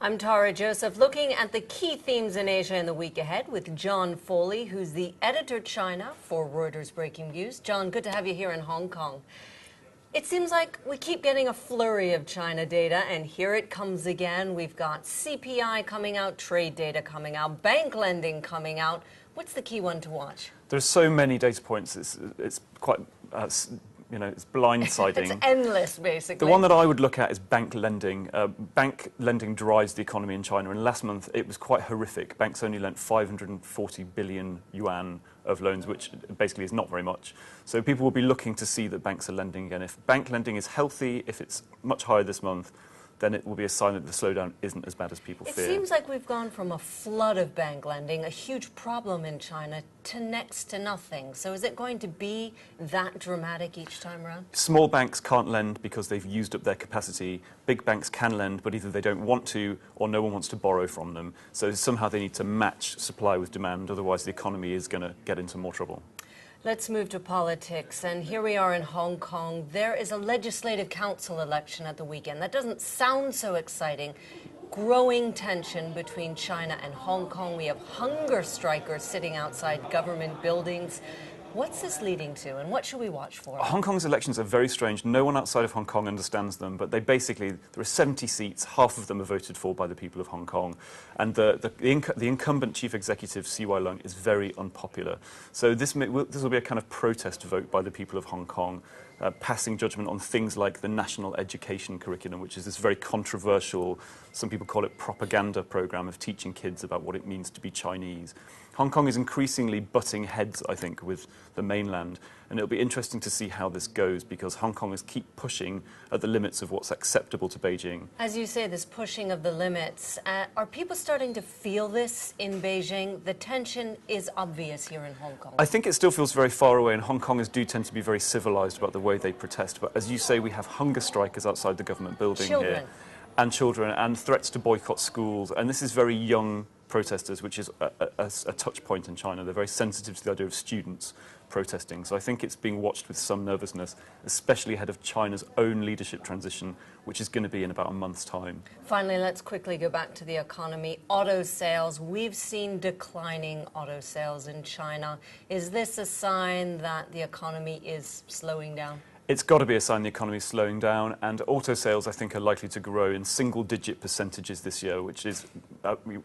I'm Tara Joseph, looking at the key themes in Asia in the week ahead with John Foley, who's the editor China for Reuters Breakingviews. John, good to have you here in Hong Kong. It seems like we keep getting a flurry of China data, and here it comes again. We've got CPI coming out, trade data coming out, bank lending coming out. What's the key one to watch? There's so many data points. It's quite, it's blindsiding. It's endless, basically. The one that I would look at is bank lending. Bank lending drives the economy in China, and last month it was quite horrific. Banks only lent 540 billion yuan of loans, which basically is not very much. So people will be looking to see that banks are lending again. If bank lending is healthy, if it's much higher this month, then it will be a sign that the slowdown isn't as bad as people fear. It seems like we've gone from a flood of bank lending, a huge problem in China, to next to nothing. So is it going to be that dramatic each time around? Small banks can't lend because they've used up their capacity. Big banks can lend, but either they don't want to or no one wants to borrow from them. So somehow they need to match supply with demand, otherwise the economy is going to get into more trouble. Let's move to politics, and here we are in Hong Kong. There is a legislative council election at the weekend. That doesn't sound so exciting. Growing tension between China and Hong Kong. We have hunger strikers sitting outside government buildings. What's this leading to, and what should we watch for? Hong Kong's elections are very strange. No one outside of Hong Kong understands them, but there are 70 seats, half of them are voted for by the people of Hong Kong. And the incumbent chief executive, CY Leung, is very unpopular. So this will be a kind of protest vote by the people of Hong Kong, passing judgment on things like the national education curriculum, which is this very controversial, some people call it propaganda program of teaching kids about what it means to be Chinese. Hong Kong is increasingly butting heads, I think, with the mainland, and it'll be interesting to see how this goes, because Hong Kongers keep pushing at the limits of what's acceptable to Beijing. As you say, this pushing of the limits, are people starting to feel this in Beijing? The tension is obvious here in Hong Kong. I think it still feels very far away, and Hong Kongers do tend to be very civilized about the way they protest. But as you say, we have hunger strikers outside the government building here, and children, and threats to boycott schools, and this is very young protesters, which is a touch point in China. They're very sensitive to the idea of students protesting. So I think it's being watched with some nervousness, especially ahead of China's own leadership transition, which is going to be in about a month's time. Finally, let's quickly go back to the economy. Auto sales. We've seen declining auto sales in China. Is this a sign that the economy is slowing down? It's got to be a sign the economy is slowing down, and auto sales, I think, are likely to grow in single-digit percentages this year, which is,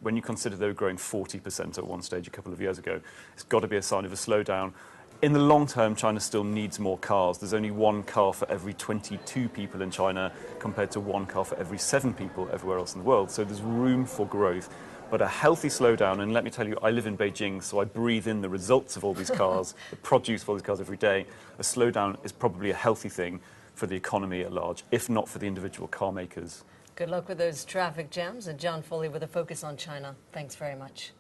when you consider they were growing 40% at one stage a couple of years ago, it's got to be a sign of a slowdown. In the long term, China still needs more cars. There's only one car for every 22 people in China, compared to one car for every 7 people everywhere else in the world. So there's room for growth. But a healthy slowdown, and let me tell you, I live in Beijing, so I breathe in the results of all these cars, the produce of all these cars every day. A slowdown is probably a healthy thing for the economy at large, if not for the individual car makers. Good luck with those traffic jams. And John Foley with a focus on China. Thanks very much.